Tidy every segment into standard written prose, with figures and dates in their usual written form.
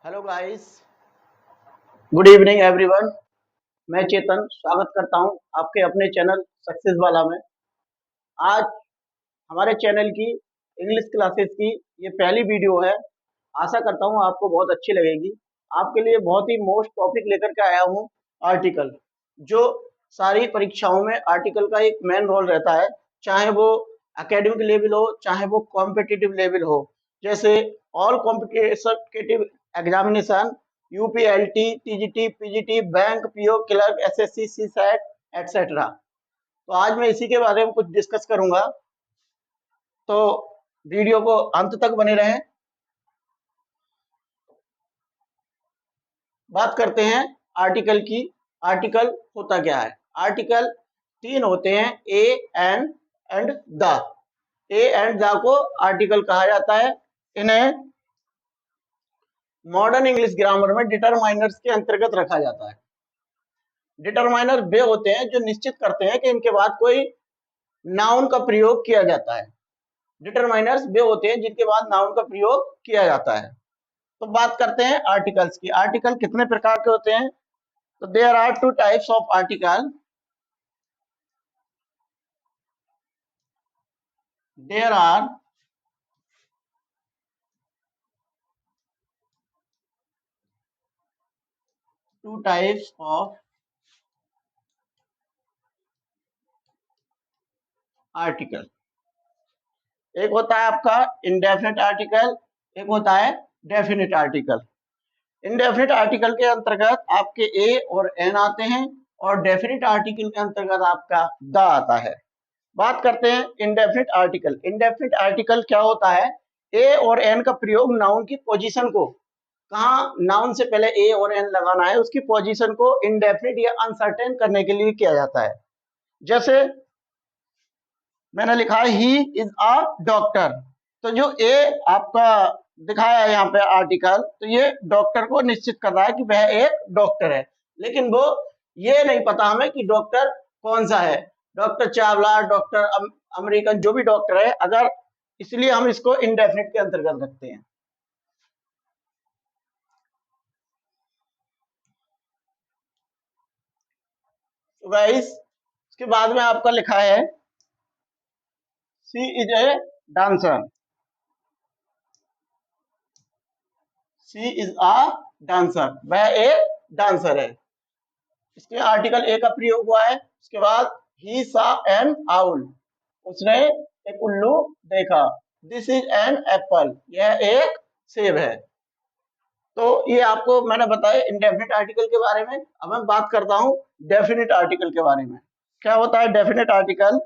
Hello guys, good evening everyone. मैं चेतन स्वागत करता हूं आपके अपने चैनल सक्सेस वाला में। आज हमारे चैनल की इंग्लिश क्लासेस की ये पहली वीडियो है। आशा करता हूं आपको बहुत अच्छी लगेगी। आपके लिए बहुत ही मोस्ट टॉपिक लेकर के आया हूं, आर्टिकल। जो सारी परीक्षाओं में आर्टिकल का एक मेन रोल रहता है, चाहे वो एकेडमिक लेवल हो, चाहे वो कॉम्पिटिटिव लेवल हो। जैसे all competitive examination, UPLT, TGT, PGT, bank, PO, clerk, SSC, CSAT etcetera. तो आज मैं इसी के बारे में कुछ डिस्कस करूंगा, तो वीडियो को अंत तक बने रहें। बात करते हैं आर्टिकल की। आर्टिकल होता क्या है? आर्टिकल तीन होते हैं, A and the. A and the को आर्टिकल कहा जाता है। इन्हें मॉडर्न इंग्लिश ग्रामर में डिटरमाइनर्स के अंतर्गत रखा जाता है। डिटरमाइनर वे होते हैं जो निश्चित करते हैं कि इनके बाद कोई नाउन का प्रयोग किया जाता है। डिटरमाइनर्स वे होते हैं जिनके बाद नाउन का प्रयोग किया जाता है। तो बात करते हैं आर्टिकल्स की। आर्टिकल कितने प्रकार के होते हैं? तो there are two types of article. There are two types of article. एक होता है आपका इंडेफिनिट आर्टिकल, एक होता है डेफिनिट आर्टिकल। इंडेफिनिट आर्टिकल के अंतर्गत आपके ए और एन आते हैं, और डेफिनिट आर्टिकल के अंतर्गत आपका द आता है। बात करते हैं इंडेफिनिट आर्टिकल। इंडेफिनिट आर्टिकल क्या होता है? ए और एन का प्रयोग नाउन की पोजीशन को, कहाँ नाउन से पहले ए और एन लगाना है, उसकी पोजीशन को इंडेफिनिट या अनसर्टेन करने के लिए किया जाता है। जैसे मैंने लिखा है ही इज अ डॉक्टर, तो जो ए आपका दिखाया है यहाँ पे आर्टिकल, तो ये डॉक्टर को निश्चित कर रहा है कि वह एक डॉक्टर है। लेकिन वो ये नहीं पता हमें कि डॉक्टर कौन सा है, डॉक्टर चावला, डॉक्टर अमेरिकन, जो भी डॉक्टर है, अगर इसलिए हम इसको इंडेफिनिट के अंतर्गत रखते हैं। तो गाइस, उसके बाद में आपका लिखा है she is a dancer. She is a dancer, वह एक डांसर है। इसके आर्टिकल ए का प्रयोग हुआ है। उसके बाद ही सा एन आउल, उसने एक उल्लू देखा। दिस इज एन एप्पल, यह एक सेब है। तो ये आपको मैंने बताया इंडेफिनिट आर्टिकल के बारे में। अब मैं बात करता हूँ डेफिनिट आर्टिकल के बारे में। क्या होता है डेफिनिट आर्टिकल?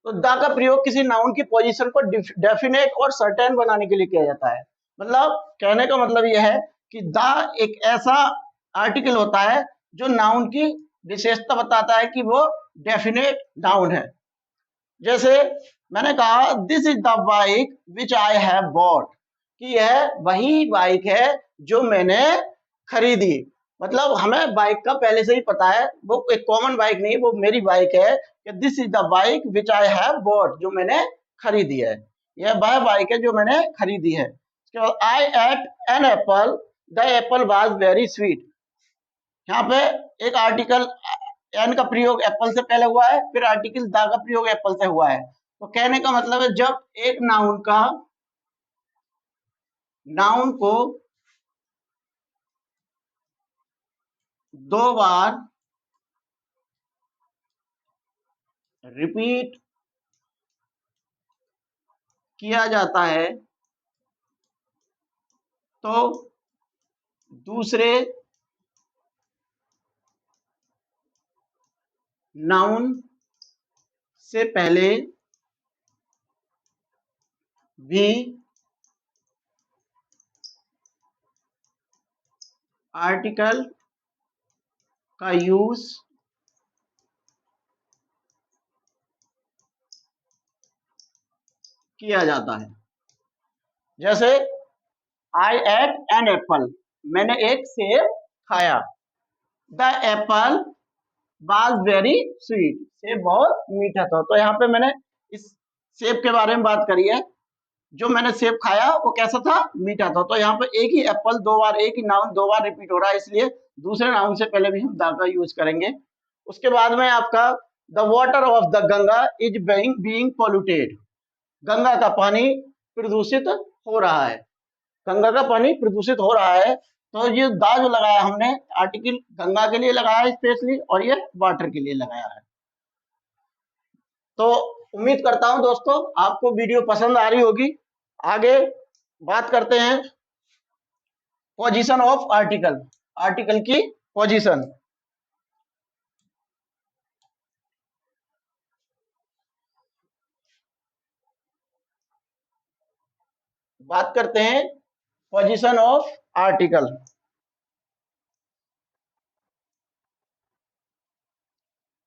तो द का प्रयोग किसी नाउन की पोजीशन को डेफिनेट और सर्टेन बनाने के लिए किया जाता है। मतलब कहने का मतलब यह है कि द एक ऐसा आर्टिकल होता है जो नाउन की विशेषता बताता है कि वो डेफिनेट नाउन है। जैसे मैंने कहा this is the bike which I have bought, कि यह वही बाइक है जो मैंने खरीदी। मतलब हमें बाइक का पहले से ही पता है, वो एक कॉमन बाइक नहीं, वो मेरी बाइक है। कि this is the bike which I have bought, जो मैंने खरीदी है, यह वह बाइक है जो मैंने खरीदी है। उसके बाद I ate an apple, the apple was very sweet. यहाँ पे एक आर्टिकल एन का प्रयोग एप्पल से पहले हुआ है, फिर आर्टिकल द का प्रयोग एप्पल से हुआ है। तो कहने का मतलब है जब एक नाउन को दो बार रिपीट किया जाता है, तो दूसरे नाउन से पहले भी आर्टिकल का यूज किया जाता है। जैसे आई एट एन एप्पल, मैंने एक सेब खाया। The apple was very sweet, सेब बहुत मीठा था। तो यहाँ पे मैंने इस सेब के बारे में बात करी है। जो मैंने सेब खाया वो कैसा था, मीठा था। तो यहाँ पे एक ही एप्पल दो बार, एक ही नाउन दो बार रिपीट हो रहा है, इसलिए दूसरे नाउन से पहले भी हम द का यूज करेंगे। उसके बाद में आपका the water of the Ganga is being polluted, Ganga का पानी प्रदूषित हो रहा है, गंगा का पानी प्रदूषित हो रहा है। तो ये दा जो लगाया हमने आर्टिकल गंगा के लिए लगाया है स्पेशली, और ये वाटर के लिए लगाया है। तो उम्मीद करता हूं दोस्तों आपको वीडियो पसंद आ रही होगी। आगे बात करते हैं पोजीशन ऑफ आर्टिकल, आर्टिकल की पोजीशन। बात करते हैं position of article.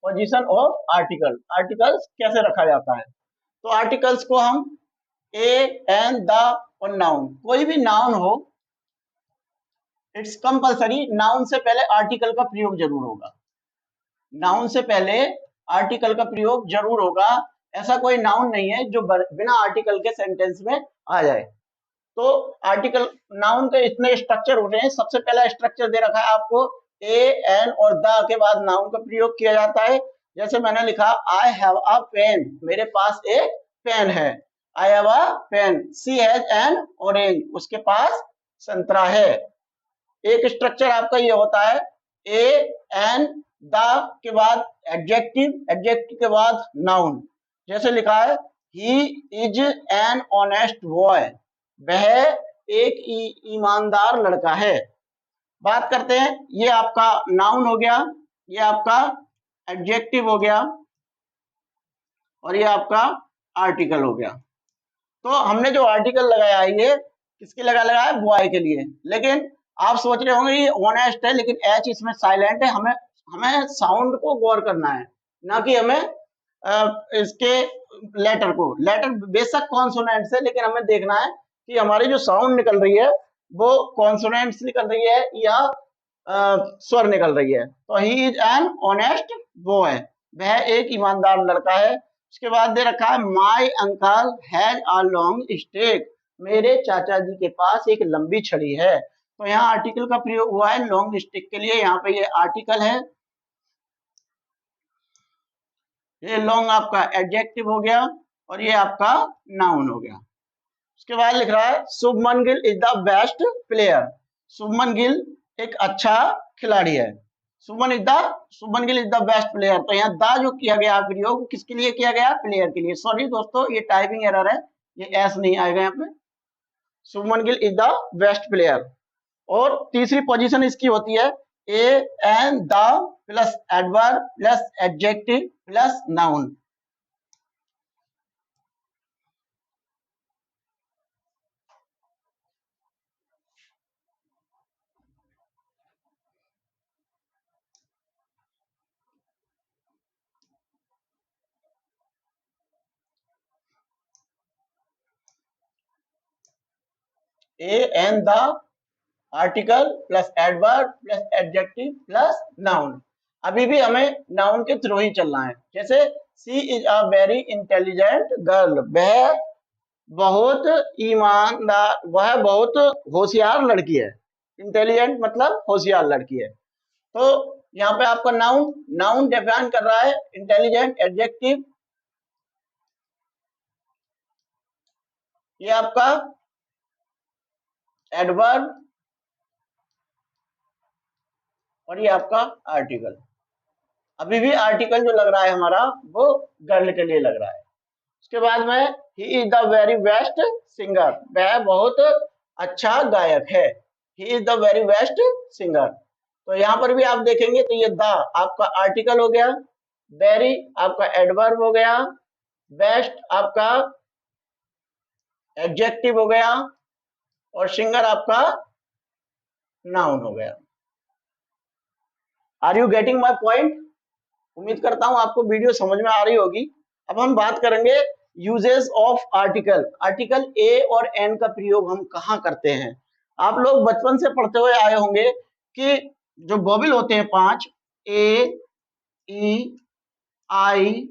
Position of article, articles कैसे रखा जाता है। तो आर्टिकल्स को हम ए, एन, द और नाउन, कोई भी नाउन हो, इट्स कंपलसरी नाउन से पहले आर्टिकल का प्रयोग जरूर होगा, नाउन से पहले आर्टिकल का प्रयोग जरूर होगा। ऐसा कोई नाउन नहीं है जो बिना आर्टिकल के सेंटेंस में आ जाए। तो आर्टिकल नाउन के इतने स्ट्रक्चर होते हैं। सबसे पहला स्ट्रक्चर दे रखा है आपको, ए, एन और द के बाद नाउन का प्रयोग किया जाता है। जैसे मैंने लिखा आई हैव अ पेन, मेरे पास एक पेन है। I have a pen, she has an orange, उसके पास संतरा है। एक स्ट्रक्चर आपका ये होता है, ए, एन, द के बाद एडजेक्टिव, एडजेक्टिव के बाद नाउन। जैसे लिखा है he is an honest boy, वह एक ईमानदार लड़का है। बात करते हैं, ये आपका नाउन हो गया, ये आपका एडजेक्टिव हो गया, और ये आपका आर्टिकल हो गया। तो हमने जो आर्टिकल लगाया है ये किसके लगाया है, बॉय के लिए। लेकिन आप सोच रहे होंगे ये ऑनेस्ट है, लेकिन एच इसमें साइलेंट है। हमें हमें साउंड को गौर करना है, ना कि हमें इसके लेटर को। लेटर बेशक कॉन्सोनेंट से, लेकिन हमें देखना है कि हमारी जो साउंड निकल रही है वो कॉन्सोनेंट्स निकल रही है या स्वर निकल रही है। तो he is an honest boy, वह एक ईमानदार लड़का है। उसके बाद दे रखा है my uncle has a long stick, मेरे चाचा जी के पास एक लंबी छड़ी है। तो यहाँ आर्टिकल का प्रयोग हुआ है लॉन्ग स्टिक के लिए, यहाँ पे ये आर्टिकल है। ये लॉन्ग आपका एडजेक्टिव हो गया, और ये आपका नाउन हो गया। उसके बाद लिख रहा है Shubman Gill is the best player, Shubman Gill एक अच्छा खिलाड़ी है। Shubman Gill is the best player. तो यहाँ द जो किया गया प्रयोग किसके लिए किया गया, प्लेयर के लिए। सॉरी दोस्तों ये टाइपिंग एरर है, ये एस नहीं आएगा यहाँ पे। Shubman Gill is the best player. और तीसरी पोजीशन इसकी होती है a, an, the plus adverb plus adjective plus noun. A, an, the, article plus adverb plus adjective plus noun. अभी भी हमें नाउन के थ्रू ही चलना है। जैसे she is a very intelligent girl, वह बहुत ईमानदार, वह बहुत होशियार लड़की है। इंटेलिजेंट मतलब होशियार लड़की है। तो यहाँ पे आपका नाउन, नाउन डिफाइन कर रहा है इंटेलिजेंट। एडजेक्टिव ये आपका एडवर्ब, और ये आपका आर्टिकल। अभी भी आर्टिकल जो लग रहा है हमारा वो गर्ल के लिए लग रहा है। उसके बाद में he is the very best singer, वह बहुत अच्छा गायक है। He is the very best singer. तो यहाँ पर भी आप देखेंगे तो ये द आपका आर्टिकल हो गया, वेरी आपका एडवर्ब हो गया, बेस्ट आपका एडजेक्टिव हो गया, और सिंगर आपका नाउन हो गया। Are you getting my point. उम्मीद करता हूं आपको वीडियो समझ में आ रही होगी। अब हम बात करेंगे uses of article. Article a और एन का प्रयोग हम कहाँ करते हैं। आप लोग बचपन से पढ़ते हुए आए होंगे कि जो वोवेल होते हैं 5, ए, ई, आई,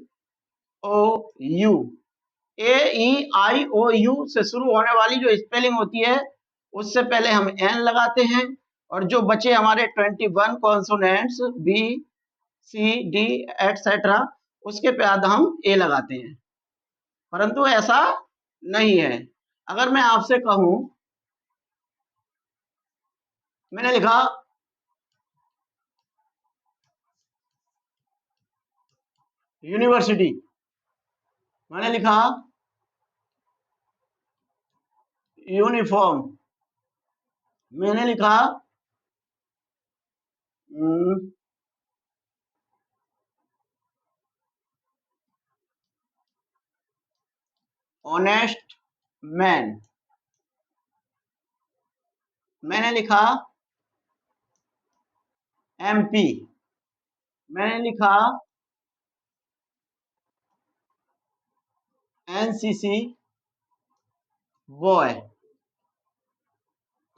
ओ, you, A E I O you से शुरू होने वाली जो स्पेलिंग होती है उससे पहले हम एन लगाते हैं, और जो बचे हमारे 21 consonants B C D etcetera उसके बाद हम ए लगाते हैं। परंतु ऐसा नहीं है। अगर मैं आपसे कहूं, मैंने लिखा यूनिवर्सिटी, मैंने लिखा यूनिफॉर्म, मैंने लिखा ऑनेस्ट मैन, मैंने लिखा एमपी, मैंने लिखा एनसीसी बॉय।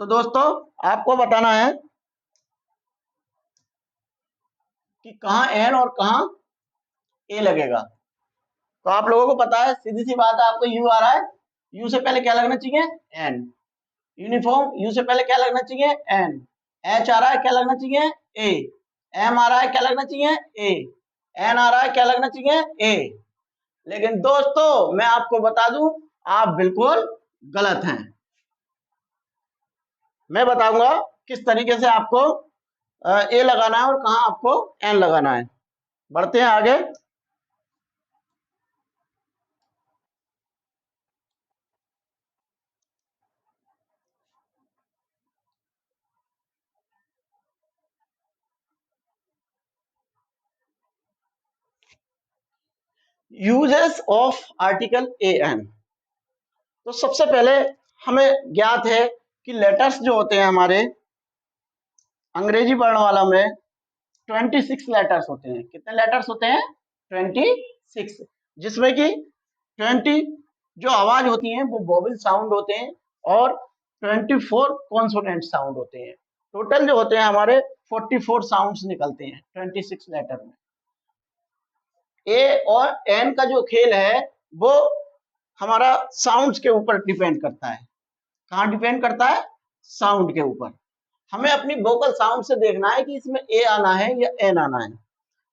तो दोस्तों आपको बताना है कि कहाँ एन और कहाँ ए लगेगा। तो आप लोगों को पता है, सीधी सी बात है, आपको यू आ रहा है, यू से पहले क्या लगना चाहिए, एन। यूनिफॉर्म, यू से पहले क्या लगना चाहिए, एन। एच आ रहा है, क्या लगना चाहिए, ए। एम आ रहा है, क्या लगना चाहिए, ए। एन आ रहा है, क्या लगना चाहिए, ए। लेकिन दोस्तों मैं आपको बता दूं, आप बिल्कुल गलत हैं। मैं बताऊंगा किस तरीके से आपको ए लगाना है और कहां आपको एन लगाना है। बढ़ते हैं आगे। Uses of article a an. तो सबसे पहले हमें ज्ञात है कि लेटर्स जो होते हैं हमारे अंग्रेजी वर्णमाला में 26 लेटर्स होते हैं। कितने लेटर्स होते हैं, 26, जिसमें कि 20 जो आवाज होती हैं वो वोवेल साउंड होते हैं और 24 कॉन्सोनेंट साउंड होते हैं। टोटल जो होते हैं हमारे 44 साउंड्स निकलते हैं 26 लेटर में। ए और एन का जो खेल है वो हमारा साउंड्स के ऊपर डिपेंड करता है। कहाँ डिपेंड करता है, साउंड के ऊपर। हमें अपनी वोकल साउंड से देखना है कि इसमें ए आना है या एन आना है।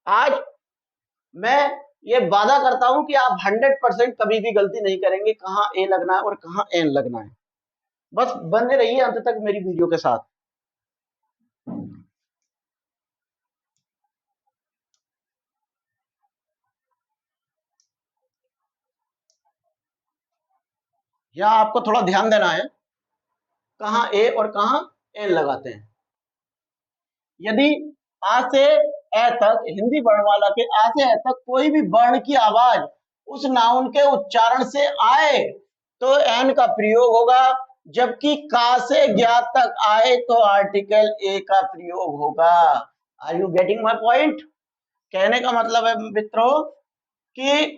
आज मैं ये वादा करता हूं कि आप 100% कभी भी गलती नहीं करेंगे कहाँ ए लगना है और कहाँ एन लगना है। बस बने रहिए अंत तक मेरी वीडियो के साथ। यहाँ आपको थोड़ा ध्यान देना है कहाँ ए और कहाँ एन लगाते हैं। यदि आ से ए तक, हिंदी वर्णमाला के आ से ए तक कोई भी वर्ण की आवाज उस नाउन के उच्चारण से आए तो एन का प्रयोग होगा, जबकि का से ज्ञा तक आए तो आर्टिकल ए का प्रयोग होगा। Are you getting my point? कहने का मतलब है मित्रों कि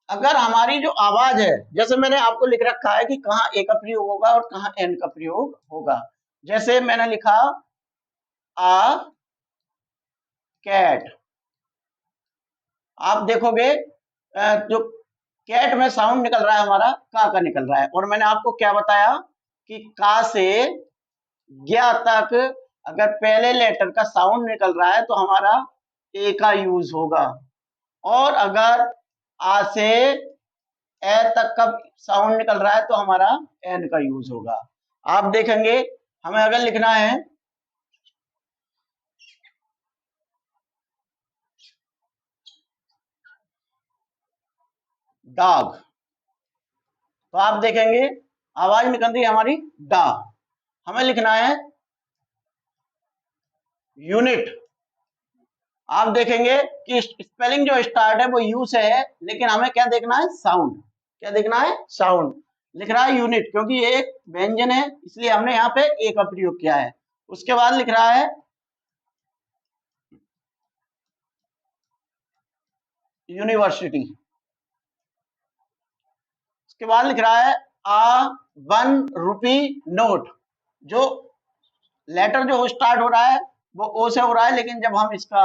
अगर हमारी जो आवाज है, जैसे मैंने आपको लिख रखा है कि कहाँ ए का प्रयोग होगा और कहाँ एन का प्रयोग होगा। जैसे मैंने लिखा आ कैट, आप देखोगे जो कैट में साउंड निकल रहा है हमारा का निकल रहा है। और मैंने आपको क्या बताया कि का से ज्ञा तक अगर पहले लेटर का साउंड निकल रहा है तो हमारा ए का यूज होगा, और अगर आ से ए तक का साउंड निकल रहा है तो हमारा एन का यूज होगा। आप देखेंगे हमें अगर लिखना है डॉग, तो आप देखेंगे आवाज निकल रही है हमारी डा। हमें लिखना है यूनिट, आप देखेंगे कि स्पेलिंग जो स्टार्ट है वो यू से है, लेकिन हमें क्या देखना है, साउंड। क्या देखना है, साउंड। लिख रहा है यूनिट क्योंकि ये एक व्यंजन है, इसलिए हमने यहाँ पे ए का प्रयोग किया है। उसके बाद लिख रहा है यूनिवर्सिटी। उसके बाद लिख रहा है आ 1 रुपी नोट। जो लेटर जो स्टार्ट हो रहा है वो ओ से हो रहा है, लेकिन जब हम इसका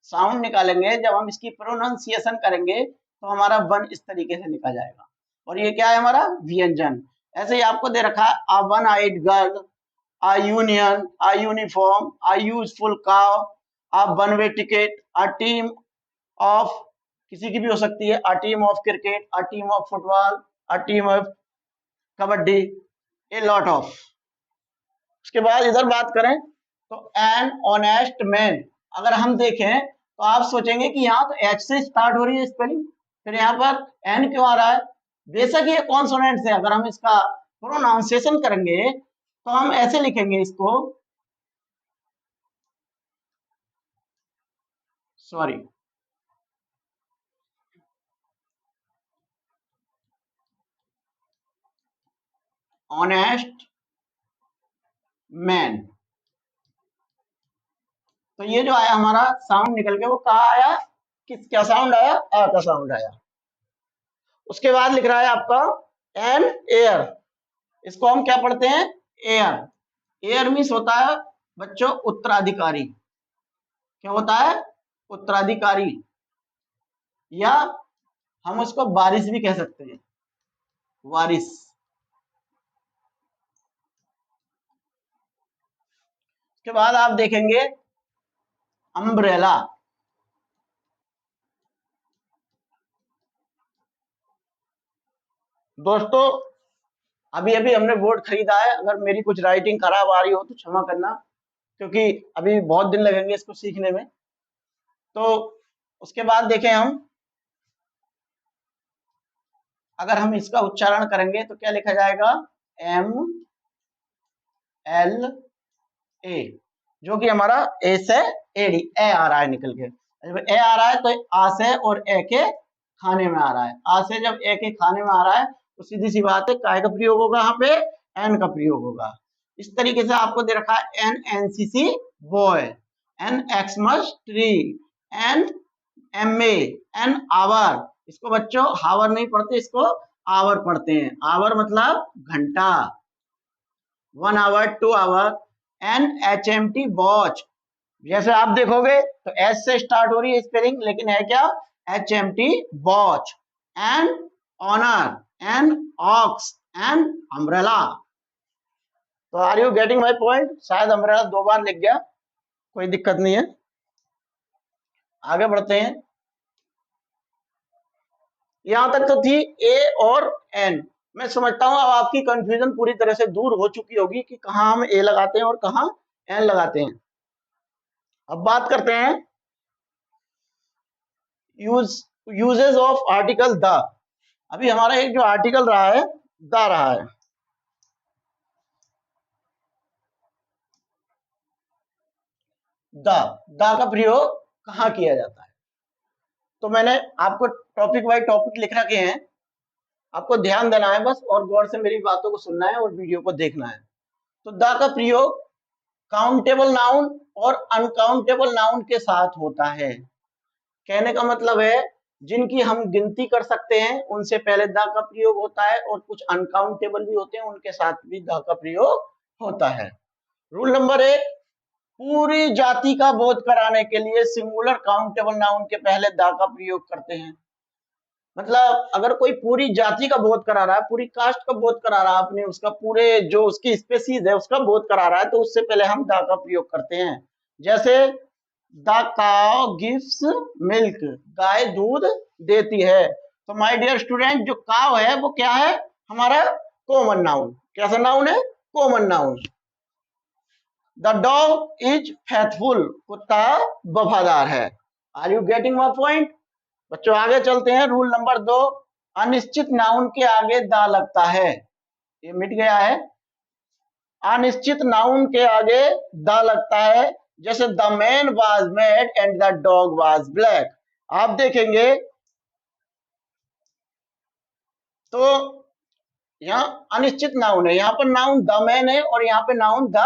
साउंड निकालेंगे, जब हम इसकी प्रोनाउंसिएशन करेंगे तो हमारा वन इस तरीके से लिखा जाएगा। और ये क्या है हमारा व्यंजन। ऐसे ही आपको दे रखा है a one eyed girl, a union, a uniform, a useful cow, a one way ticket, a team of, किसी की भी हो सकती है, a team of cricket, a team of football, a team of kabaddi, a lot of। उसके बाद इधर बात करें तो एन ऑनेस्ट मैन, अगर हम देखें तो आप सोचेंगे कि यहाँ तो एच से स्टार्ट हो रही है स्पेलिंग, फिर यहाँ पर एन क्यों आ रहा है। बेशक ये कॉन्सोनेंट्स है, अगर हम इसका प्रोनाउंसिएशन करेंगे तो हम ऐसे लिखेंगे इसको, सॉरी, ऑनेस्ट मैन। तो ये जो आया हमारा साउंड निकल के वो कहाँ आया, किस क्या साउंड आया, आ का साउंड आया। उसके बाद लिख रहा है आपका एन एयर, इसको हम क्या पढ़ते हैं, एयर। एयर मीन्स होता है बच्चों उत्तराधिकारी, क्या होता है, उत्तराधिकारी, या हम उसको बारिश भी कह सकते हैं, वारिस। उसके बाद आप देखेंगे अम्ब्रेला, दोस्तों अभी अभी हमने बोर्ड खरीदा है, अगर मेरी कुछ राइटिंग खराब आ रही हो तो क्षमा करना, क्योंकि अभी बहुत दिन लगेंगे इसको सीखने में। तो उसके बाद देखें हम, अगर हम इसका उच्चारण करेंगे तो क्या लिखा जाएगा, एम एल ए, जो कि हमारा ए से एडी, ए आ रहा है निकल के, जब ए आ रहा है तो आ से और ए के खाने में आ रहा है, आ से जब ए के खाने में आ रहा है तो सीधी सी बात है काय का प्रयोग होगा, यहाँ पे एन का प्रयोग होगा। इस तरीके से आपको दे रखा है an NCC boy, an Xmas tree, an MA, an hour, इसको बच्चों हावर नहीं पढ़ते, इसको आवर पढ़ते हैं, आवर मतलब घंटा, 1 hour 2 hour, an H M T watch, जैसे आप देखोगे तो एस से स्टार्ट हो रही है स्पेलिंग, लेकिन है क्या, H M T watch, an honour, an ox, an umbrella. तो are you getting my point, शायद अम्ब्रेला 2 बार लिख गया, कोई दिक्कत नहीं है, आगे बढ़ते हैं। यहां तक तो थी ए और एन, मैं समझता हूं अब आपकी कंफ्यूजन पूरी तरह से दूर हो चुकी होगी कि कहां हम ए लगाते हैं और कहां एन लगाते हैं। अब बात करते हैं यूजेस ऑफ आर्टिकल द। अभी हमारा एक जो आर्टिकल रहा है द रहा है, द का प्रयोग कहां किया जाता है, तो मैंने आपको टॉपिक वाइज टॉपिक लिख रखे हैं, आपको ध्यान देना है बस, और गौर से मेरी बातों को सुनना है और वीडियो को देखना है। तो द का प्रयोग काउंटेबल नाउन और अनकाउंटेबल नाउन के साथ होता है, कहने का मतलब है जिनकी हम गिनती कर सकते हैं उनसे पहले द का प्रयोग होता है, और कुछ अनकाउंटेबल भी होते हैं उनके साथ भी द का प्रयोग होता है। रूल नंबर 1, पूरी जाति का बोध कराने के लिए सिंगुलर काउंटेबल नाउन के पहले द का प्रयोग करते हैं। मतलब अगर कोई पूरी जाति का बोध करा रहा है, पूरी कास्ट का बोध करा रहा है, अपने उसका पूरे जो उसकी स्पेसीज है उसका बोध करा रहा है, तो उससे पहले हम द का प्रयोग करते हैं। जैसे द काव गिव्स मिल्क, गाय दूध देती है। तो माय डियर स्टूडेंट, जो काव है वो क्या है, हमारा कॉमन नाउन। कैसा नाउन है, common noun. The dog is faithful, कुत्ता वफादार है। Are you getting my point. बच्चों आगे चलते हैं। रूल नंबर 2, अनिश्चित नाउन के आगे द लगता है, ये मिट गया है। अनिश्चित नाउन के आगे द लगता है, जैसे the man was mad and the dog was black. आप देखेंगे तो यहाँ अनिश्चित नाउन है, यहाँ पर नाउन द मैन है और यहाँ पे नाउन द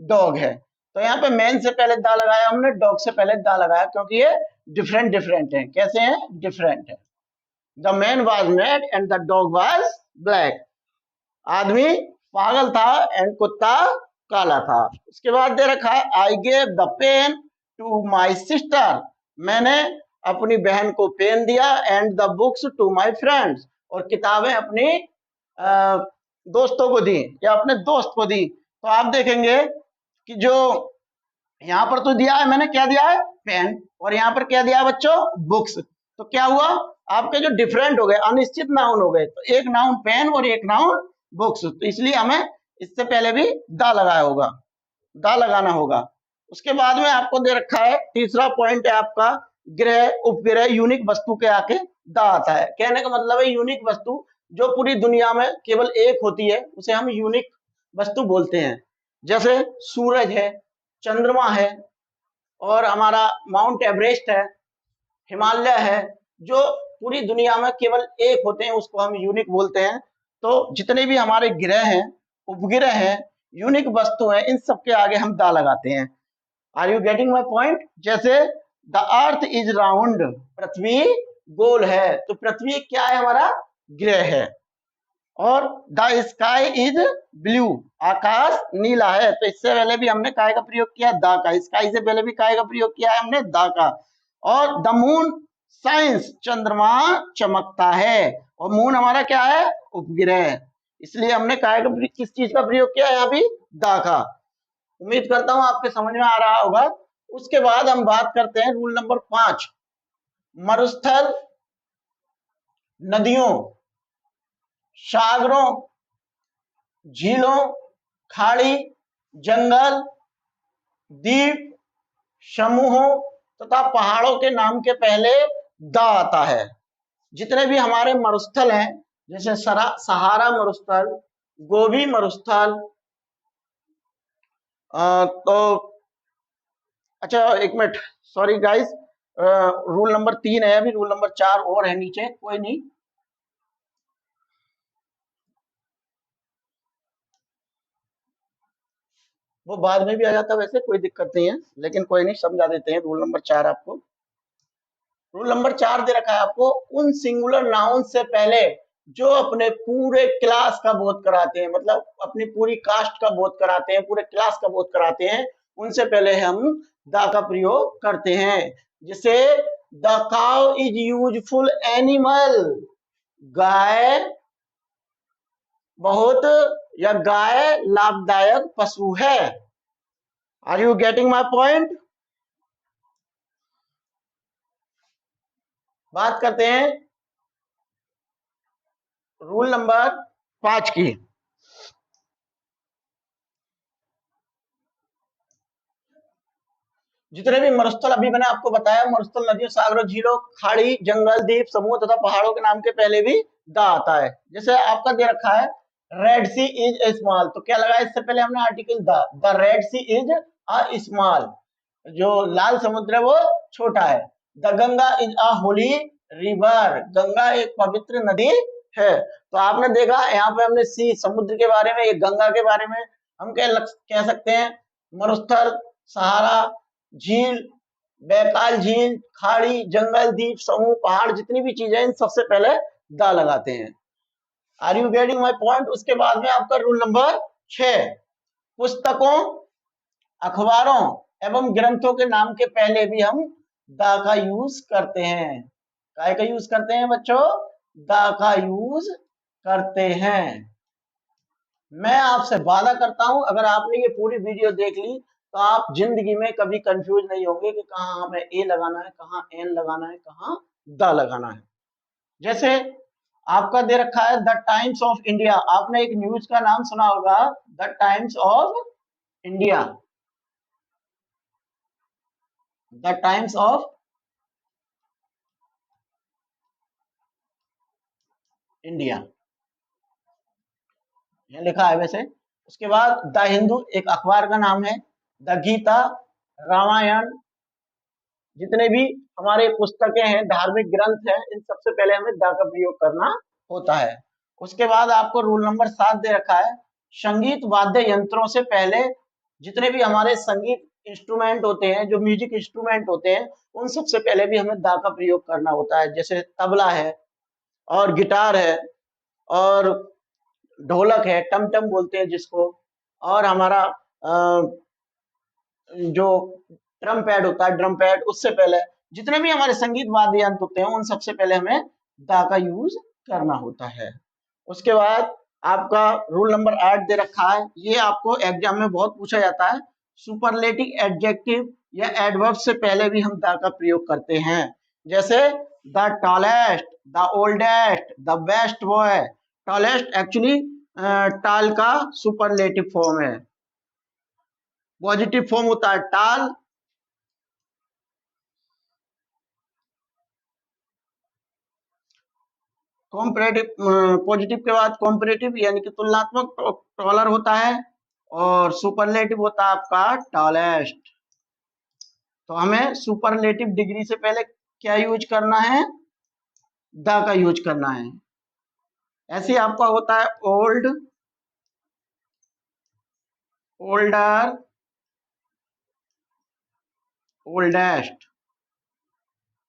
डॉग है। तो यहाँ पे मैन से पहले द लगाया हमने, डॉग से पहले द लगाया, क्योंकि ये डिफरेंट डिफरेंट है। कैसे हैं, डिफरेंट है। The man was mad and the dog was black, आदमी पागल था एंड कुत्ता काला था। उसके बाद दे रखा है I gave the pen to my sister, मैंने अपनी बहन को पेन दिया, and the books to my friends, और किताबें अपने दोस्तों को दी या अपने दोस्त को दी। तो आप देखेंगे कि जो यहाँ पर तो दिया है मैंने, क्या दिया है, पेन, और यहाँ पर क्या दिया है बच्चों, बुक्स। तो क्या हुआ, आपके जो डिफरेंट हो गए, अनिश्चित नाउन हो गए। तो एक नाउन पेन और एक नाउन बुक्स, तो इसलिए हमें इससे पहले भी दा लगाया होगा, दा लगाना होगा। उसके बाद में आपको दे रखा है तीसरा पॉइंट है आपका ग्रह उपग्रह, यूनिक वस्तु के आके दा आता है। कहने का मतलब है यूनिक वस्तु जो पूरी दुनिया में केवल एक होती है उसे हम यूनिक वस्तु बोलते हैं। जैसे सूरज है, चंद्रमा है, और हमारा माउंट एवरेस्ट है, हिमालय है, जो पूरी दुनिया में केवल एक होते हैं उसको हम यूनिक बोलते हैं। तो जितने भी हमारे ग्रह हैं, उपग्रह हैं, यूनिक वस्तु हैं, इन सब के आगे हम दा लगाते हैं। Are you getting my point? जैसे द अर्थ इज राउंड, पृथ्वी गोल है, तो पृथ्वी क्या है, हमारा ग्रह है। और द स्काई इज ब्लू, आकाश नीला है, तो इससे पहले भी हमने काय का प्रयोग किया, दा का। स्काई से पहले भी काय का प्रयोग किया है हमने, दा का। और द मून साइंस, चंद्रमा चमकता है, और मून हमारा क्या है, उपग्रह, इसलिए हमने काय का किस चीज का प्रयोग किया है यहाँ भी, दा का। उम्मीद करता हूं आपके समझ में आ रहा होगा। उसके बाद हम बात करते हैं रूल नंबर 5, मरुस्थल, नदियों, सागरों, झीलों, खाड़ी, जंगल, द्वीप, समूहों तथा पहाड़ों के नाम के पहले द आता है। जितने भी हमारे मरुस्थल हैं, जैसे सहारा मरुस्थल, गोबी मरुस्थल, तो अच्छा एक minute, sorry guys, rule number 3 है अभी, रूल नंबर 4 और है नीचे, कोई नहीं। वो बाद में भी आ जाता, वैसे कोई दिक्कत नहीं है, लेकिन कोई नहीं, समझा देते हैं रूल नंबर 4 आपको। रूल नंबर 4 दे रखा है आपको, उन सिंगुलर नाउन से पहले जो अपने पूरे क्लास का बोध कराते हैं, मतलब अपनी पूरी कास्ट का बोध कराते हैं, पूरे क्लास का बोध कराते हैं, उनसे पहले हम द का प्रयोग करते हैं। जैसे the cow is useful animal, गाय बहुत या गाय लाभदायक पशु है। Are you getting my point? बात करते हैं रूल नंबर 5 की। जितने भी मरुस्थल अभी मैंने आपको बताया, मरुस्थल नदियों, सागरों, झीलों, खाड़ी, जंगल, द्वीप, समूह तथा पहाड़ों के नाम के पहले भी द आता है। जैसे आपका दे रखा है Red Sea is a small, तो क्या लगा इससे पहले हमने article the Red Sea is a small, जो लाल समुद्र है वो छोटा है। The Ganga is a holy river, Ganga एक पवित्र नदी है। तो आपने देखा यहाँ पे हमने सी समुद्र के बारे में, एक गंगा के बारे में, हम कह सकते हैं मरुस्थल, सहारा, झील, बैकाल झील, खाड़ी, जंगल, द्वीप, समूह, पहाड़, जितनी भी चीजें इन सबसे पहले दा लगाते हैं। Are you getting my point? उसके बाद में आपका रूल नंबर 6, पुस्तकों, अखबारों एवं ग्रंथों के नाम के पहले भी हम दा का यूज करते हैं। काय का यूज करते हैं बच्चों? दा का यूज करते हैं। मैं आपसे वादा करता हूं, अगर आपने ये पूरी वीडियो देख ली तो आप जिंदगी में कभी कंफ्यूज नहीं होंगे कि कहाँ हमें ए लगाना है, कहाँ एन लगाना है, कहाँ द लगाना है। जैसे आपका दे रखा है द टाइम्स ऑफ इंडिया, आपने एक न्यूज का नाम सुना होगा, the times of India, the times of India, ये लिखा है वैसे। उसके बाद द हिंदू एक अखबार का नाम है, द गीता, रामायण, जितने भी हमारे पुस्तकें हैं, धार्मिक ग्रंथ हैं, इन सबसे पहले हमें द का प्रयोग करना होता है। उसके बाद आपको रूल नंबर 7 दे रखा है, संगीत वाद्य यंत्रों से पहले जितने भी हमारे संगीत इंस्ट्रूमेंट होते हैं, जो म्यूजिक इंस्ट्रूमेंट होते हैं, उन सबसे पहले भी हमें द का प्रयोग करना होता है। जैसे तबला है, और गिटार है, और ढोलक है, टमटम बोलते हैं जिसको, और हमारा जो ड्रम पैड होता है, ड्रम पैड, उससे पहले जितने भी हमारे संगीत वाद्य यंत्र होते हैं उन सबसे पहले हमें दा का यूज करना होता है। उसके बाद आपका रूल नंबर 8 दे रखा है, ये आपको एग्जाम में बहुत पूछा जाता है। सुपरलेटिव एडजेक्टिव या एडवर्ब से पहले भी हम द का प्रयोग करते हैं, जैसे the tallest, the oldest, the best boy. Tallest actually टाल का सुपरलेटिव फॉर्म है, पॉजिटिव फॉर्म होता है टाल। कॉम्परेटिव, पॉजिटिव के बाद कॉम्परेटिव यानी कि तुलनात्मक टॉलर होता है, और सुपरलेटिव होता है आपका टॉलेस्ट। तो हमें सुपरलेटिव डिग्री से पहले क्या यूज करना है, द का यूज करना है। ऐसे ही आपका होता है ओल्ड, ओल्डर, ओल्डेस्ट,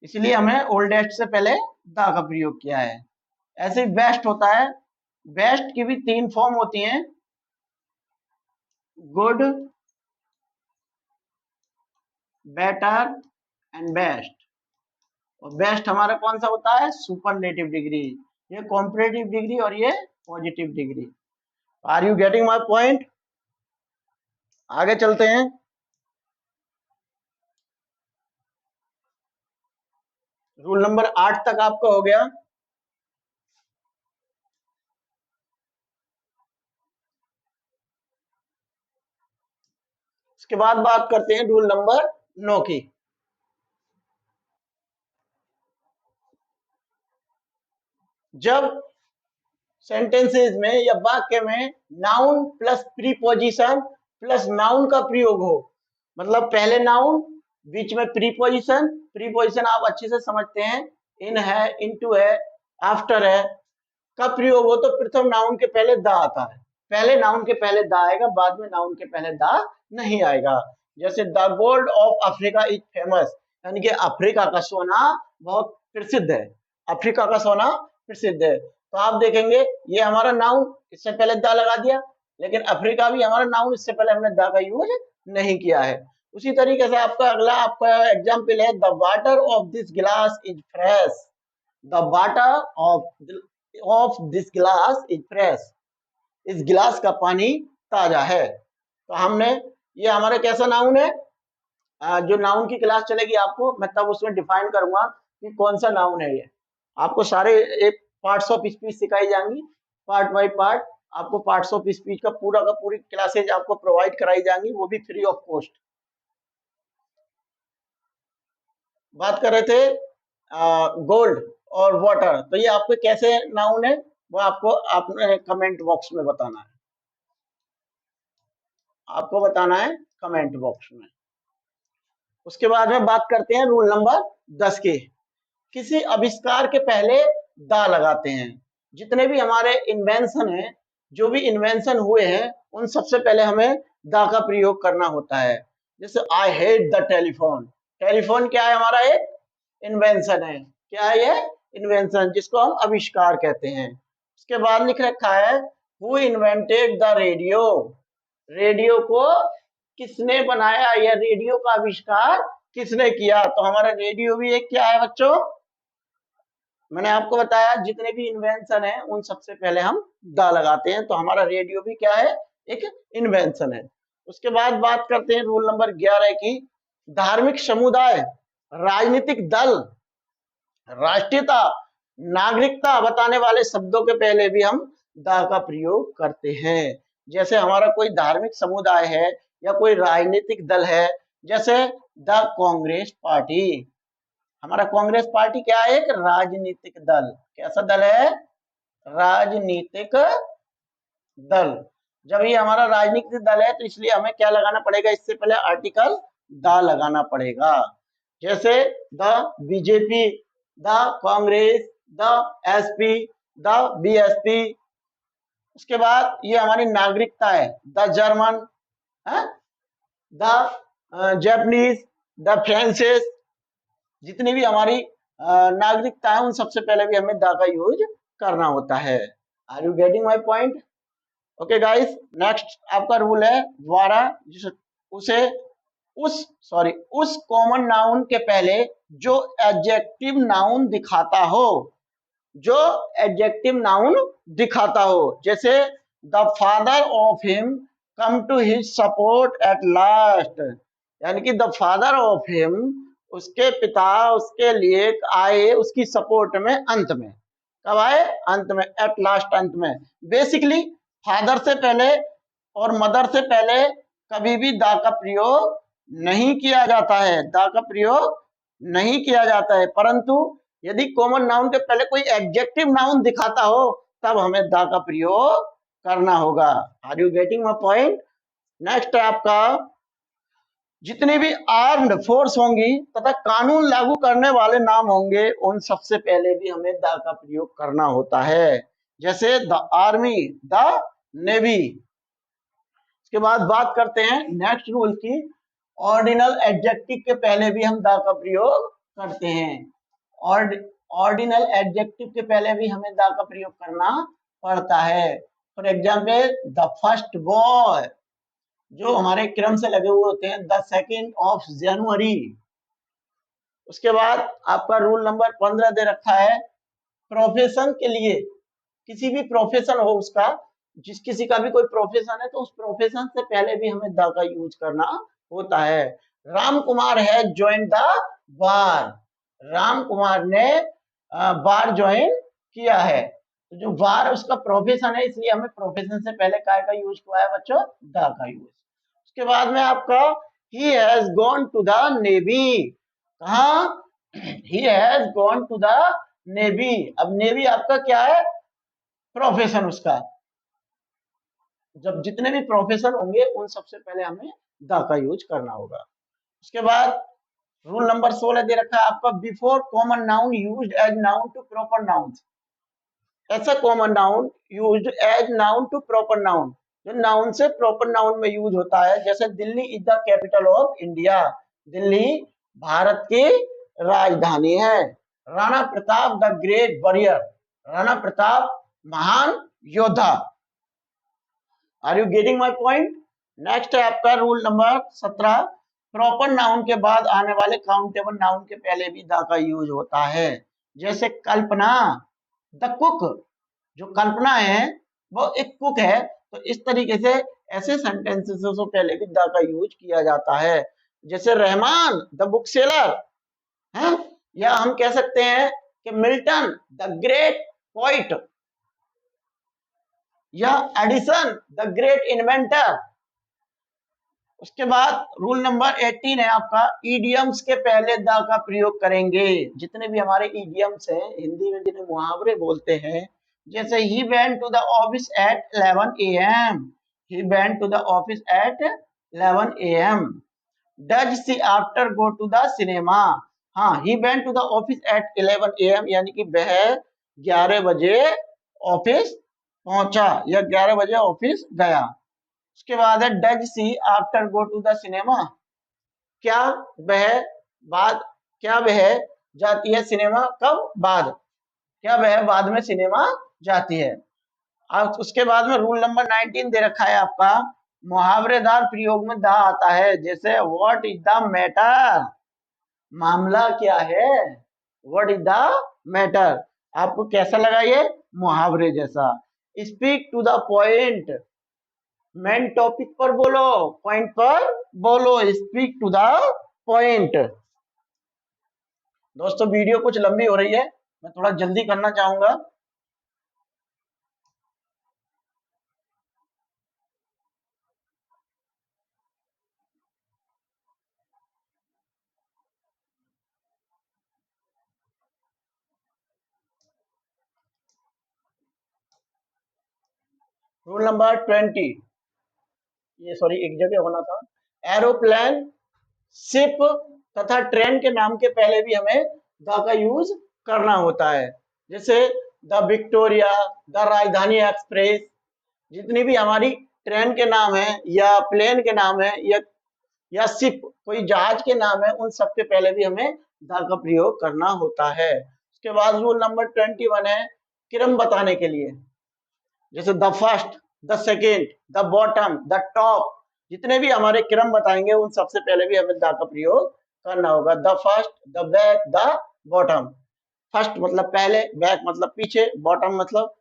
इसलिए हमें ओल्डेस्ट से पहले द का प्रयोग किया है। ऐसे ही बेस्ट होता है, बेस्ट की भी 3 फॉर्म होती हैं, गुड, बेटर एंड बेस्ट। और बेस्ट हमारा कौन सा होता है, सुपरलेटिव डिग्री। ये कॉम्परेटिव डिग्री और ये positive degree. Are you getting my point? आगे चलते हैं। रूल नंबर 8 तक आपका हो गया। उसके बाद बात करते हैं रूल नंबर 9 की। जब सेंटेंसेस में या वाक्य में noun plus preposition plus noun का प्रयोग हो, मतलब पहले नाउन, बीच में प्रीपोजिशन, प्रीपोजिशन आप अच्छे से समझते हैं, इन है, इनटू है, आफ्टर है, का प्रयोग हो, तो प्रथम नाउन के पहले द आता है। पहले नाउन के पहले द आएगा, बाद में नाउन के पहले द नहीं आएगा। जैसे the gold of Africa is famous, यानी कि अफ्रीका का सोना बहुत प्रसिद्ध है, अफ्रीका का सोना प्रसिद्ध है। तो आप देखेंगे ये हमारा नाउन, इससे पहले द लगा दिया, लेकिन अफ्रीका भी हमारा नाउन, इससे पहले हमने द का यूज नहीं किया है। उसी तरीके से आपका अगला आपका एग्जाम्पल है, द वाटर ऑफ दिस गिलास is fresh, the water of this गिलास इज फ्रेश, इस गिलास का पानी ताजा है। तो हमने, ये हमारा कैसा नाउन है, जो नाउन की क्लास चलेगी आपको, मैं तब उसमें डिफाइन करूंगा कि कौन सा नाउन है। ये आपको सारे एक पार्ट्स ऑफ स्पीच सिखाई जाएंगी, पार्ट बाय पार्ट आपको पार्ट्स ऑफ स्पीच का पूरी क्लासेज आपको प्रोवाइड कराई जाएंगी, वो भी फ्री ऑफ कॉस्ट। बात कर रहे थे गोल्ड और वाटर, तो ये आपके कैसे नाउन है, वो आपको आपने कमेंट बॉक्स में बताना है, आपको बताना है कमेंट बॉक्स में। उसके बाद में बात करते हैं रूल नंबर 10 की। किसी आविष्कार के पहले द लगाते हैं। जितने भी हमारे इन्वेंशन हैं, जो भी इन्वेंशन हुए हैं, उन सबसे पहले हमें द का प्रयोग करना होता है। जैसे I hate the telephone, telephone क्या है, हमारा एक इन्वेंशन है। क्या है ये, इन्वेंशन, जिसको हम आविष्कार कहते हैं। उसके बाद लिख रखा है, who invented the radio, radio को किसने बनाया, या रेडियो का आविष्कार किसने किया। तो हमारा रेडियो भी एक क्या है बच्चों, मैंने आपको बताया जितने भी इन्वेंशन है उन सबसे पहले हम द लगाते हैं, तो हमारा रेडियो भी क्या है, एक इन्वेंशन है। उसके बाद बात करते हैं रूल नंबर 11 की। धार्मिक समुदाय, राजनीतिक दल, राष्ट्रीयता, नागरिकता बताने वाले शब्दों के पहले भी हम द का प्रयोग करते हैं। जैसे हमारा कोई धार्मिक समुदाय है या कोई राजनीतिक दल है, जैसे द कांग्रेस पार्टी, हमारा कांग्रेस पार्टी क्या है, एक राजनीतिक दल। कैसा दल है, राजनीतिक दल। जब ये हमारा राजनीतिक दल है, तो इसलिए हमें क्या लगाना पड़ेगा, इससे पहले आर्टिकल द लगाना पड़ेगा। जैसे the BJP, the Congress, the SP, the BSP. उसके बाद ये हमारी नागरिकता है, the German, the Japanese, the Francis. जितनी भी हमारी नागरिकता है, उन सबसे पहले भी हमें द का यूज करना होता है। Are you getting my point? Okay guys, next आपका रूल है 12, उसे उस कॉमन नाउन के पहले जो एडजेक्टिव नाउन दिखाता हो, जो एडजेक्टिव नाउन दिखाता हो, जैसे the father of him come to his support at last, यानी कि द फादर ऑफ हिम, उसके पिता उसके लिए आए उसकी सपोर्ट में अंत में। कब आए? अंत में, एट लास्ट, अंत में। बेसिकली फादर से पहले और मदर से पहले कभी भी दा का प्रयोग नहीं किया जाता है, दा का प्रयोग नहीं किया जाता है, परंतु यदि कॉमन नाउन के पहले कोई एडजेक्टिव नाउन दिखाता हो तब हमें दा का प्रयोग करना होगा। Are you getting my point? Next है आपका, जितनी भी आर्म्ड फोर्स होंगी तथा कानून लागू करने वाले नाम होंगे उन सबसे पहले भी हमें दा का प्रयोग करना होता है, जैसे द आर्मी, द नेवी। इसके बाद बात करते हैं नेक्स्ट रूल की, ऑर्डिनल एडजेक्टिव के पहले भी हम दा का प्रयोग करते हैं। ऑर्डिनल एडजेक्टिव के पहले भी हमें दा का प्रयोग करना पड़ता है। For example the first boy, जो हमारे क्रम से लगे हुए होते हैं, द 2nd ऑफ जनवरी। उसके बाद आपका रूल नंबर 15 दे रखा है, प्रोफेशन के लिए, किसी भी प्रोफेशन हो उसका, जिस किसी का भी कोई प्रोफेशन है तो उस प्रोफेशन से पहले भी हमें द का यूज करना होता है। राम कुमार है join the bar, Ram Kumar ने बार ज्वाइन किया है, तो जो बार उसका प्रोफेशन है, इसलिए हमें प्रोफेशन से पहले काय का यूज हुआ है बच्चों? द का यूज। उसके बाद में आपका he has gone to the navy, कहा? He has gone to the navy. अब नेवी आपका क्या है? प्रोफेशन उसका। जब जितने भी प्रोफेशन होंगे उन सबसे पहले हमें द का यूज करना होगा। उसके बाद रूल नंबर 16 दे रखा है आपका, before common noun used as noun to proper noun. ऐसा common noun used as noun to proper noun, जो नाउन से प्रॉपर नाउन में यूज होता है, जैसे Delhi is the capital of India, Delhi Bharat की राजधानी है। Rana Pratap the great warrior, Rana Pratap महान योद्धा। Are you getting my point? Next है आपका रूल नंबर 17, प्रॉपर नाउन के बाद आने वाले काउंटेबल नाउन के पहले भी द का यूज होता है, जैसे कल्पना, द कुक, जो कल्पना है वो एक कुक है, तो इस तरीके से ऐसे सेंटेंसेस से पहले भी द का यूज किया जाता है। जैसे रहमान द बुक सेलर है, या हम कह सकते हैं कि मिल्टन द ग्रेट पोइट, या एडिसन द ग्रेट इन्वेंटर। उसके बाद रूल नंबर 18 है आपका, ईडियम्स के पहले द का प्रयोग करेंगे। जितने भी हमारे ईडियम्स हैं, हिंदी में जिन्हें मुहावरे बोलते हैं, जैसे he went to the office at 11 AM, he went to the office at 11 AM। Does she after go to the cinema, हाँ, he went to the office at 11 AM, यानी कि वह 11 बजे ऑफिस पहुंचा या 11 बजे ऑफिस गया। उसके बाद है does she after go to the cinema, क्या वह बाद, क्या वह जाती है सिनेमा, कब? बाद, क्या वह बाद में सिनेमा जाती है। अब उसके बाद में रूल नंबर 19 दे रखा है आपका, मुहावरेदार प्रयोग में द आता है, जैसे व्हाट इज द मैटर, मामला क्या है, व्हाट इज द मैटर। आपको कैसा लगा ये? मुहावरे जैसा। Speak to the point, main topic पर बोलो, पॉइंट पर बोलो, स्पीक टू द पॉइंट। दोस्तों वीडियो कुछ लंबी हो रही है, मैं थोड़ा जल्दी करना चाहूंगा। रूल नंबर 20, ये सॉरी एक जगह होना था, एरोप्लेन, शिप तथा ट्रेन के नाम के पहले भी हमें द का यूज करना होता है, जैसे द विक्टोरिया, द राजधानी एक्सप्रेस। जितनी भी हमारी ट्रेन के नाम है या प्लेन के नाम है या शिप, कोई जहाज के नाम है, उन सब के पहले भी हमें द का प्रयोग करना होता है। उसके बाद रूल नंबर 21 है, क्रम बताने के लिए, जैसे the first, the second, the bottom, the top. जितने भी हमारे क्रम बताएंगे उन सबसे पहले भी हमें द का प्रयोग करना होगा, the first, the back, the bottom. First मतलब पहले, बैक मतलब पीछे, बॉटम मतलब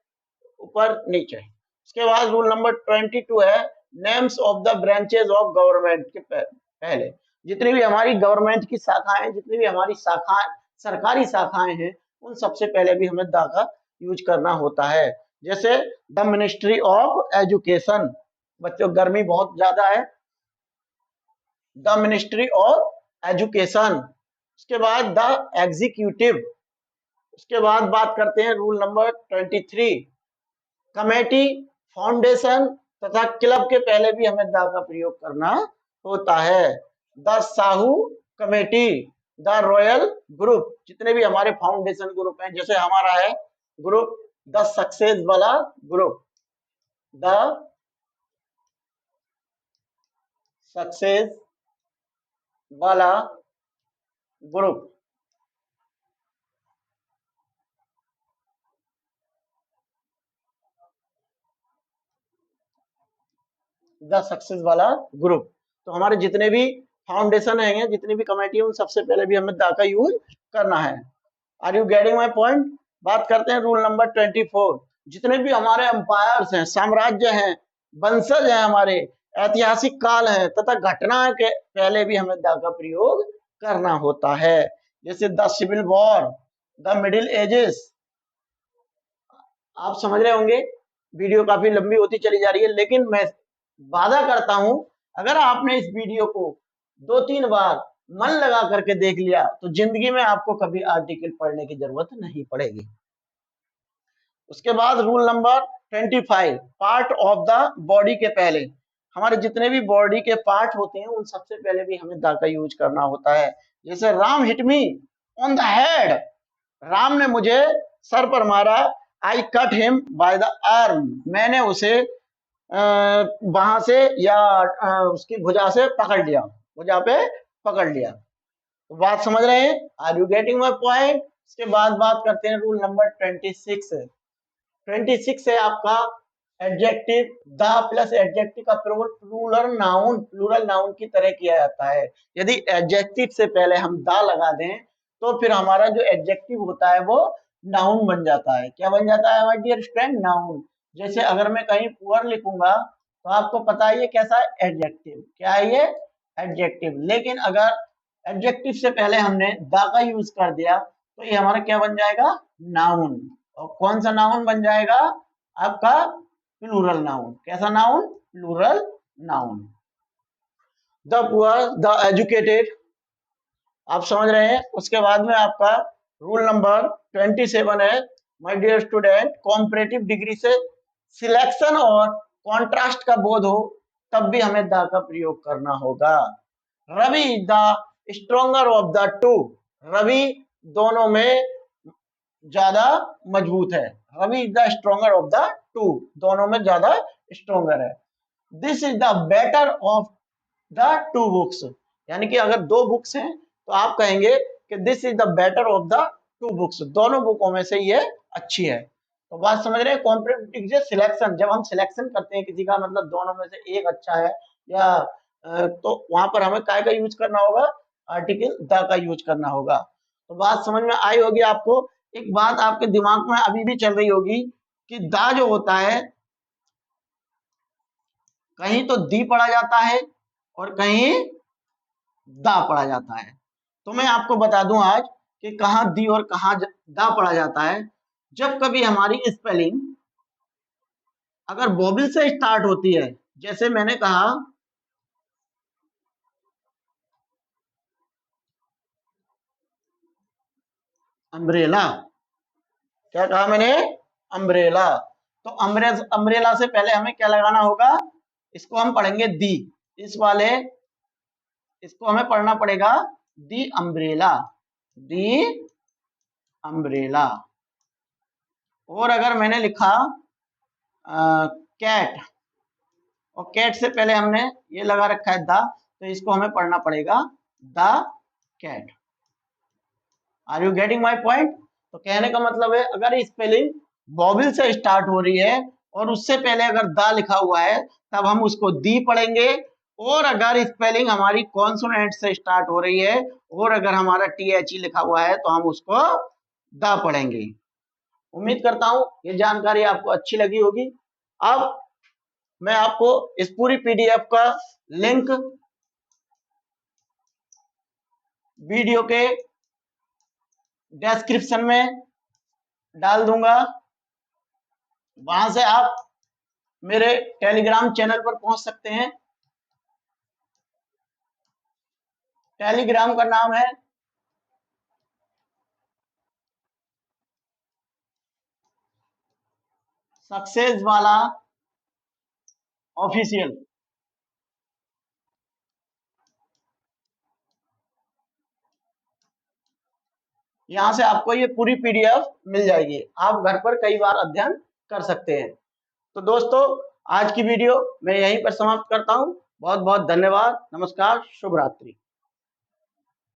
ऊपर नीचे। उसके बाद रूल नंबर 22 है names of the branches of government के पहले जितनी भी हमारी गवर्नमेंट की शाखाएं, जितनी भी हमारी शाखाएं, सरकारी शाखाएं हैं, उन सबसे पहले भी हमें द का यूज करना होता है। जैसे द मिनिस्ट्री ऑफ एजुकेशन, बच्चों गर्मी बहुत ज्यादा है, द मिनिस्ट्री ऑफ एजुकेशन। उसके बाद द एग्जीक्यूटिव। उसके बाद बात करते हैं रूल नंबर 23, कमेटी, फाउंडेशन तथा क्लब के पहले भी हमें द का प्रयोग करना होता है। The Sahu committee, the royal group, जितने भी हमारे फाउंडेशन ग्रुप हैं, जैसे हमारा है ग्रुप द सक्सेस वाला ग्रुप, द सक्सेस वाला ग्रुप, द सक्सेस वाला ग्रुप। तो हमारे जितने भी फाउंडेशन है, जितनी भी कमेटी है, उन सबसे पहले भी हमें द का यूज करना है। Are you getting my point? बात करते हैं रूल नंबर 24, जितने भी हमारे अंपायर्स हैं, साम्राज्य हैं, वंशज हैं, हमारे ऐतिहासिक काल है तथा घटना के पहले भी हमें द का प्रयोग करना होता है। जैसे the civil war, the middle ages. आप समझ रहे होंगे, वीडियो काफी लंबी होती चली जा रही है, लेकिन मैं वादा करता हूं अगर आपने इस वीडियो को 2-3 बार मन लगा करके देख लिया तो जिंदगी में आपको कभी आर्टिकल पढ़ने की जरूरत नहीं पड़ेगी। उसके बाद rule number 25, part of the body के पहले हमारे जितने भी बॉडी के पार्ट होते हैं उन सबसे पहले भी हमें द का यूज करना होता है। जैसे Ram hit me on the head, Ram ने मुझे सर पर मारा। I cut him by the arm, मैंने उसे वहां से या उसकी भुजा से पकड़ लिया, भुजा पे पकड़ लिया। तो बात समझ रहे हैं? Are you getting my point? इसके बाद बात करते हैं रूल नंबर 26। 26 है आपका एडजेक्टिव, द प्लस एडजेक्टिव का प्रयोग प्लूरल नाउन की तरह किया जाता है। यदि एडजेक्टिव से पहले हम द लगा दें तो फिर हमारा जो एडजेक्टिव होता है वो नाउन बन जाता है। क्या बन जाता है माय डियर स्टूडेंट? नाउन। जैसे अगर मैं कहीं पुअर लिखूंगा तो आपको पता है ये कैसा है? एडजेक्टिव। क्या है ये? एडजेक्टिव। लेकिन अगर एडजेक्टिव से पहले हमने द का यूज कर दिया तो ये हमारा क्या बन जाएगा? नाउन। और कौन सा नाउन बन जाएगा? आपका प्लूरल नाउन। कैसा noun? Plural noun. The poor, the educated, आप समझ रहे हैं। उसके बाद में आपका रूल नंबर 27 है my dear student, comparative degree से सिलेक्शन और कॉन्ट्रास्ट का बोध हो तब भी हमें द का प्रयोग करना होगा। Ravi the stronger of the two, Ravi दोनों में ज्यादा मजबूत है। Ravi is the stronger of the two, दोनों में ज्यादा स्ट्रोंगर है। This is the better of the two books, यानी कि अगर दो बुक्स हैं तो आप कहेंगे कि this is the better of the two books, दोनों बुकों में से ये अच्छी है। तो बात समझ रहे हैं? कॉम्परेटिव सिलेक्शन, जब हम सिलेक्शन करते हैं किसी का, मतलब दोनों में से एक अच्छा है या तो वहां पर हमें काय का यूज करना होगा? आर्टिकल द का यूज करना होगा। तो बात समझ में आई होगी आपको। एक बात आपके दिमाग में अभी भी चल रही होगी कि द जो होता है कहीं तो दी पढ़ा जाता है और कहीं दा पढ़ा जाता है। तो मैं आपको बता दूं आज कि कहां दी और कहां दा पढ़ा जाता है। जब कभी हमारी स्पेलिंग अगर वोवेल से स्टार्ट होती है, जैसे मैंने कहा अम्ब्रेला, क्या कहा मैंने? अम्ब्रेला। तो अम्ब्रेला से पहले हमें क्या लगाना होगा? इसको हम पढ़ेंगे दी, इस वाले इसको हमें पढ़ना पड़ेगा दी अम्ब्रेला, दी अम्ब्रेला। और अगर मैंने लिखा कैट, और कैट से पहले हमने ये लगा रखा है द, तो इसको हमें पढ़ना पड़ेगा the cat. Are you getting my point? तो कहने का मतलब है अगर स्पेलिंग वॉवेल से स्टार्ट हो रही है और उससे पहले अगर द लिखा हुआ है तब हम उसको दी पढ़ेंगे, और अगर स्पेलिंग हमारी कॉन्सोनेंट से स्टार्ट हो रही है और अगर हमारा THE लिखा हुआ है तो हम उसको द पढ़ेंगे। उम्मीद करता हूं ये जानकारी आपको अच्छी लगी होगी। अब मैं आपको इस पूरी पीडीएफ का लिंक वीडियो के डिस्क्रिप्शन में डाल दूंगा। वहां से आप मेरे टेलीग्राम चैनल पर पहुंच सकते हैं। टेलीग्राम का नाम है सक्सेस वाला ऑफिशियल। यहाँ से आपको ये पूरी पीडीएफ मिल जाएगी, आप घर पर कई बार अध्ययन कर सकते हैं। तो दोस्तों, आज की वीडियो मैं यहीं पर समाप्त करता हूँ। बहुत बहुत धन्यवाद। नमस्कार, शुभ रात्रि।